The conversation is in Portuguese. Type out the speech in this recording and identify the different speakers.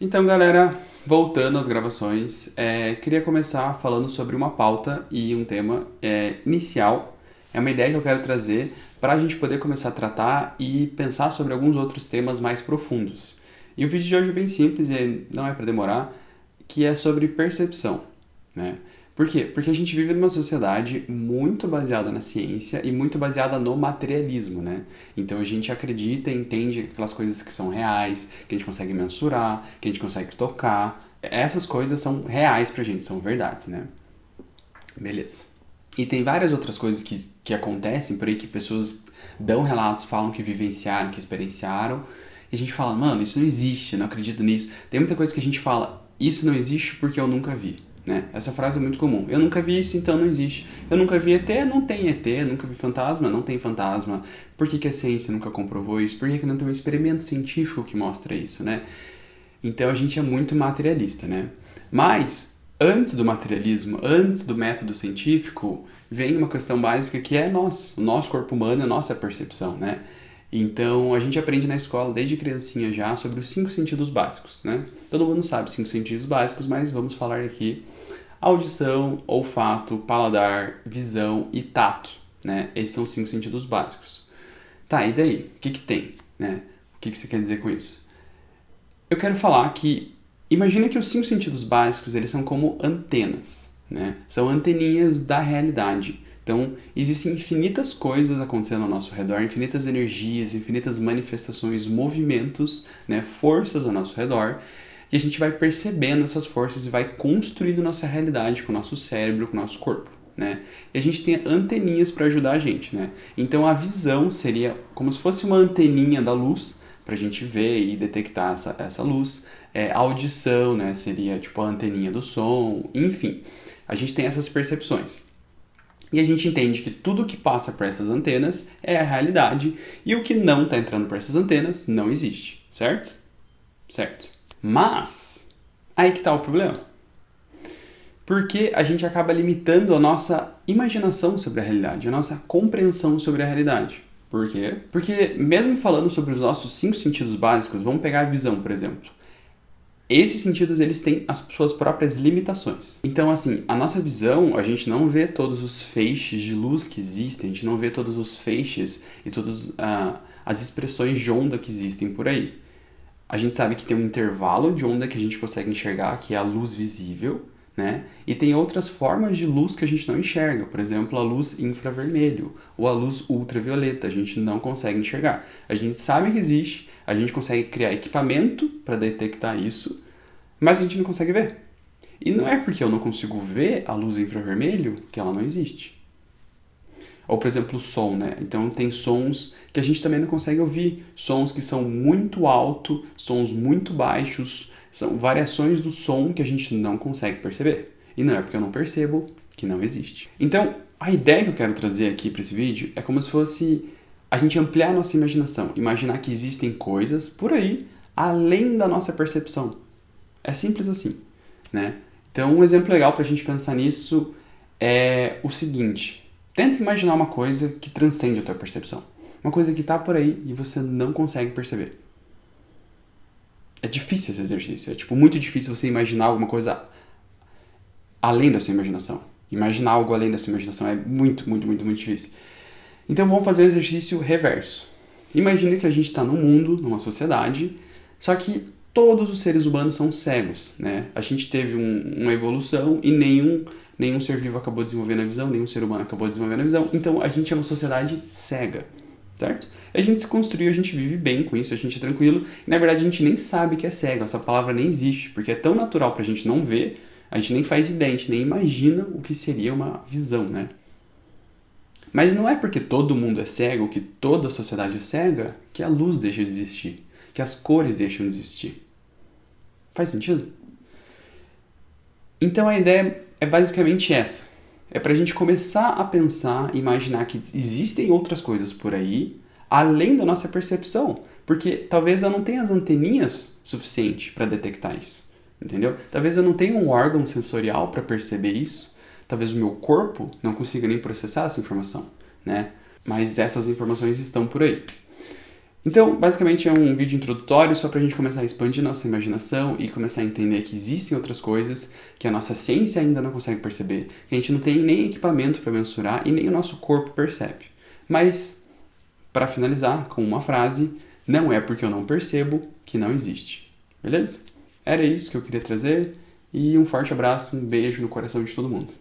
Speaker 1: Então, galera, voltando às gravações, queria começar falando sobre uma pauta e um tema inicial. É uma ideia que eu quero trazer para a gente poder começar a tratar e pensar sobre alguns outros temas mais profundos. E o vídeo de hoje é bem simples e não é para demorar, que é sobre percepção, né? Por quê? Porque a gente vive numa sociedade muito baseada na ciência e muito baseada no materialismo, né? Então a gente acredita e entende aquelas coisas que são reais, que a gente consegue mensurar, que a gente consegue tocar. Essas coisas são reais pra gente, são verdades, né? Beleza. E tem várias outras coisas que acontecem por aí que pessoas dão relatos, falam que vivenciaram, que experienciaram. E a gente fala, mano, isso não existe, eu não acredito nisso. Tem muita coisa que a gente fala, isso não existe porque eu nunca vi. Né? Essa frase é muito comum. Eu nunca vi isso, então não existe. Eu nunca vi ET, não tem ET. Nunca vi fantasma, não tem fantasma. Por que a ciência nunca comprovou isso? Por que não tem um experimento científico que mostra isso, né? Então a gente é muito materialista, né? Mas antes do materialismo, antes do método científico, vem uma questão básica que é o nosso corpo humano, a nossa percepção, né? Então a gente aprende na escola desde criancinha já sobre os 5 sentidos básicos, né? Todo mundo sabe 5 sentidos básicos, mas vamos falar aqui audição, olfato, paladar, visão e tato, né? Esses são os 5 sentidos básicos. Tá, e daí? O que tem, né? O que você quer dizer com isso? Eu quero falar que imagina que os 5 sentidos básicos eles são como antenas, né? São anteninhas da realidade. Então, existem infinitas coisas acontecendo ao nosso redor, infinitas energias, infinitas manifestações, movimentos, né, forças ao nosso redor, e a gente vai percebendo essas forças e vai construindo nossa realidade com o nosso cérebro, com o nosso corpo. Né? E a gente tem anteninhas para ajudar a gente. Né? Então, a visão seria como se fosse uma anteninha da luz para a gente ver e detectar essa luz. A audição, né, seria tipo a anteninha do som, enfim. A gente tem essas percepções. E a gente entende que tudo que passa por essas antenas é a realidade e o que não está entrando por essas antenas não existe, certo? Certo. Mas, aí que está o problema. Porque a gente acaba limitando a nossa imaginação sobre a realidade, a nossa compreensão sobre a realidade. Por quê? Porque mesmo falando sobre os nossos 5 sentidos básicos, vamos pegar a visão, por exemplo. Esses sentidos, eles têm as suas próprias limitações. Então, assim, a nossa visão, a gente não vê todos os feixes de luz que existem, a gente não vê todos os feixes e todas as expressões de onda que existem por aí. A gente sabe que tem um intervalo de onda que a gente consegue enxergar, que é a luz visível, né? E tem outras formas de luz que a gente não enxerga, por exemplo, a luz infravermelho ou a luz ultravioleta, a gente não consegue enxergar. A gente sabe que existe, a gente consegue criar equipamento para detectar isso, mas a gente não consegue ver. E não é porque eu não consigo ver a luz infravermelho que ela não existe. Ou, por exemplo, o som, né? Então, tem sons que a gente também não consegue ouvir. Sons que são muito altos, sons muito baixos. São variações do som que a gente não consegue perceber. E não é porque eu não percebo que não existe. Então, a ideia que eu quero trazer aqui para esse vídeo é como se fosse a gente ampliar a nossa imaginação. Imaginar que existem coisas por aí além da nossa percepção. É simples assim, né? Então, um exemplo legal para a gente pensar nisso é o seguinte. Tenta imaginar uma coisa que transcende a tua percepção. Uma coisa que está por aí e você não consegue perceber. É difícil esse exercício. É tipo muito difícil você imaginar alguma coisa além da sua imaginação. Imaginar algo além da sua imaginação é muito, muito, muito, muito difícil. Então vamos fazer o exercício reverso. Imagine que a gente está num mundo, numa sociedade, só que todos os seres humanos são cegos, né? A gente teve uma evolução e nenhum ser vivo acabou desenvolvendo a visão, nenhum ser humano acabou desenvolvendo a visão, então a gente é uma sociedade cega, certo? A gente se construiu, a gente vive bem com isso, a gente é tranquilo, e na verdade a gente nem sabe que é cego, essa palavra nem existe, porque é tão natural pra gente não ver, a gente nem faz ideia, a gente nem imagina o que seria uma visão, né? Mas não é porque todo mundo é cego, que toda a sociedade é cega, que a luz deixa de existir, que as cores deixam de existir. Faz sentido? Então a ideia é basicamente essa. É pra gente começar a pensar e imaginar que existem outras coisas por aí, além da nossa percepção. Porque talvez eu não tenha as anteninhas suficientes para detectar isso. Entendeu? Talvez eu não tenha um órgão sensorial para perceber isso. Talvez o meu corpo não consiga nem processar essa informação, né? Mas essas informações estão por aí. Então, basicamente é um vídeo introdutório só para a gente começar a expandir nossa imaginação e começar a entender que existem outras coisas que a nossa ciência ainda não consegue perceber, que a gente não tem nem equipamento para mensurar e nem o nosso corpo percebe. Mas, para finalizar com uma frase, não é porque eu não percebo que não existe. Beleza? Era isso que eu queria trazer e um forte abraço, um beijo no coração de todo mundo.